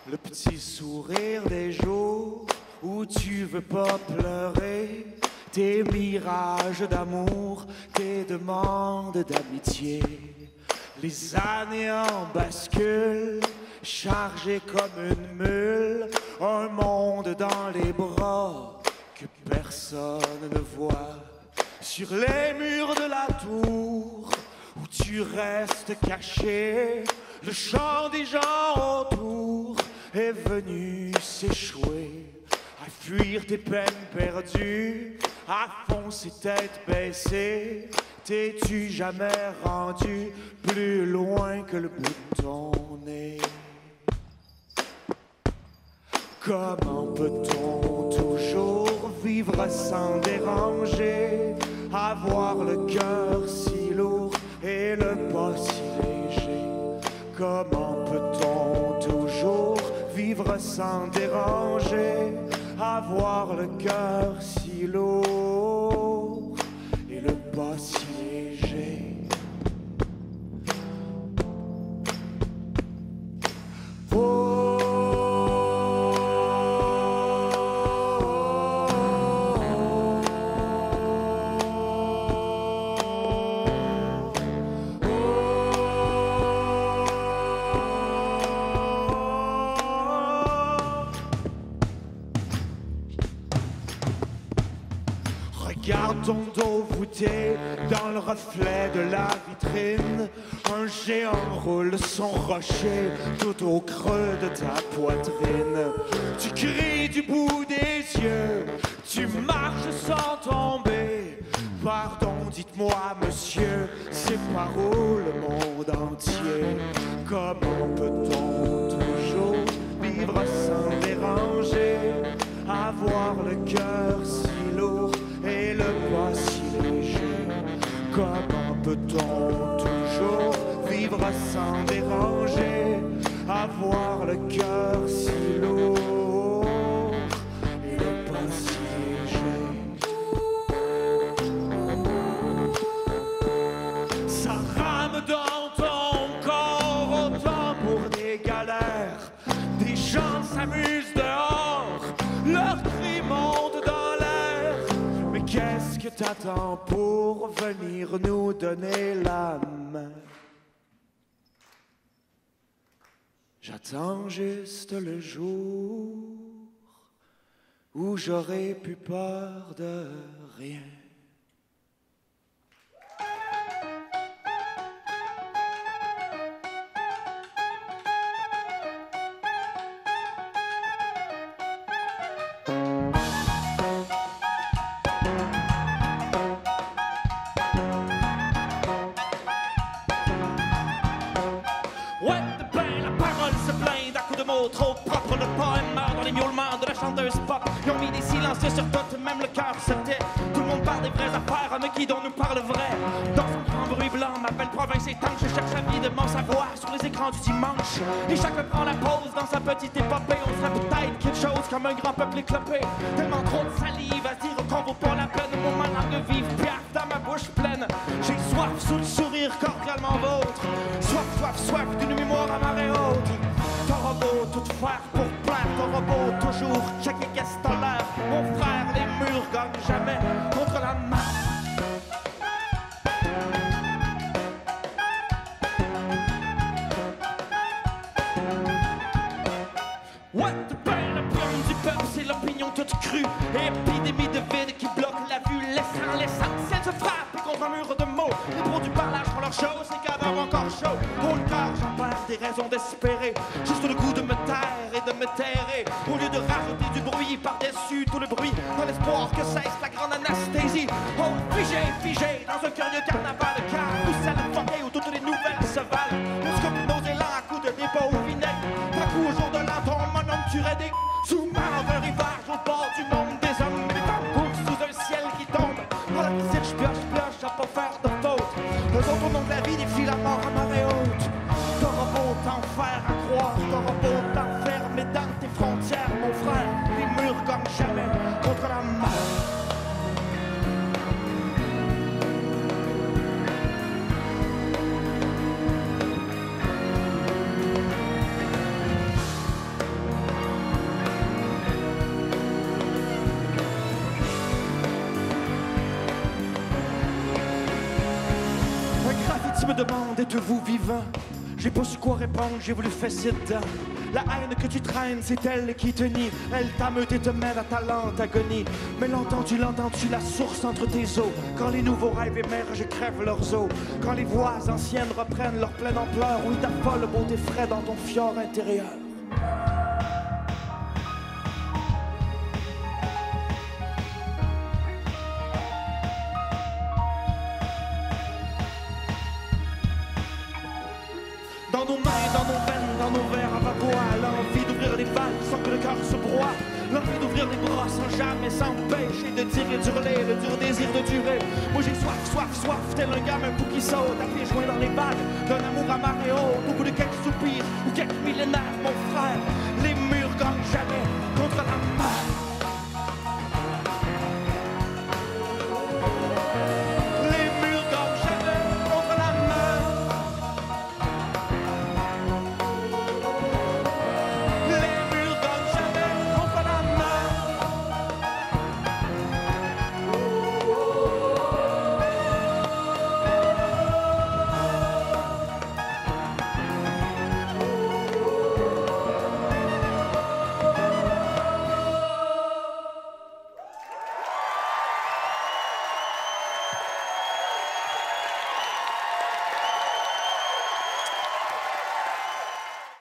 Le petit sourire des jours où tu veux pas pleurer, tes mirages d'amour, tes demandes d'amitié. Les années en bascule, chargées comme une mule, un monde dans les bras que personne ne voit. Sur les murs de la tour où tu restes caché, le chant des gens autour est venu s'échouer. À fuir tes peines perdues, à foncer tête baissée, t'es-tu jamais rendu plus loin que le bout de ton nez? Comment peut-on toujours vivre sans déranger, avoir le cœur si lourd et le pas si léger? Comment peut-on toujours vivre sans déranger, avoir le cœur si lourd et le pas si léger? Regarde ton dos voûté dans le reflet de la vitrine. Un géant roule son rocher tout au creux de ta poitrine. Tu cries du bout des yeux, tu marches sans tomber. Pardon, dites-moi, monsieur, c'est par où le monde entier? Comment peut-on toujours vivre sans déranger, avoir le cœur si lourd et le poids si léger? Comment peut-on toujours vivre sans déranger, avoir le cœur si lourd et le poids si léger? Ça rame dans ton corps autant pour des galères. Des gens s'amusent dehors, leurs cris montent dans l'air. Mais qu'est-ce que t'attends pour venir nous donner la main? J'attends juste le jour où j'aurai plus peur de rien. Trop propre, le poème meurt dans les miaulements de la chanteuse pop. Ils ont mis des silencieux sur tout, même le cœur se tait. Tout le monde parle des vraies affaires, mais qui dont nous parle vrai? Dans son grand bruit blanc, ma belle province étanche, je cherche avidement sa voix sur les écrans du dimanche. Et chacun prend la pause dans sa petite épopée. On serait peut-être quelque chose comme un grand peuple éclopé. Tellement trop de salive à dire qu'on vaut pas la peine. Mon ma langue vive piaffe dans ma bouche pleine. J'ai soif sous le sourire cordialement vôtre. Soif, soif, soif d'une mémoire à marée haute. T'auras beau tout faire pour plaire, t'auras beau toujours checker qu'est-ce que t'as l'air. Mon frère, les murs gagnent jamais contre la masse. Ouais, de pain, le plan du peuple, c'est l'opinion toute crue. Épidémie de vide qui bloque la vue, laissant l'essentiel se frapper contre un mur de mots. Les pros du parlage font leur show, ces cadavres encore chauds. Pour le cœur, j'en perds des raisons d'espérer. Juste le goût de me taire et de me terrer. Au lieu de rajouter du bruit par-dessus tout le bruit, dans l'espoir que cesse la grande anesthésie. Oh, figé, figé, dans un curieux carnaval, car où celle forêt où toutes les nouvelles se valent. On se coupe nos élans à coups de dépôt au vinaigre. D'un coup au jour de l'an, ton monhomme tuerait des sous-marins d'un rivage au bord du monde des hommes. Mais les femmes courent sous un ciel qui tombe. Voilà qui sait, je pioche, à pas faire de faute. Eux autres au nom de la vie défient la mort à marée haute. T'auras beau t'en faire à croire, t'auras beau t'enfermer dans tes frontières, mon frère. Les murs gagnent jamais contre la mort. Tu me demandes, êtes-vous vivant? J'ai pas su quoi répondre, j'ai voulu fesser dedans. La haine que tu traînes, c'est elle qui te nie. Elle t'ameute et te mène à ta lente agonie. Mais l'entends-tu la source entre tes os? Quand les nouveaux rêves émergent, crèvent leurs os. Quand les voix anciennes reprennent leur pleine ampleur. Oui, t'affole le beau frais dans ton fjord intérieur. Dans nos mains, dans nos veines, dans nos verres à vapeur, l'envie d'ouvrir les vannes sans que le cœur se broie. L'envie d'ouvrir les bras sans jamais s'empêcher de dire et d'hurler, le dur désir de durer. Moi j'ai soif, soif, soif, tel un gamin fou qui saute, à pieds joints dans les vagues, d'un amour à marée haute, au bout de quelques soupirs ou quelques millénaires, mon frère. Les murs gagnent jamais contre la mer.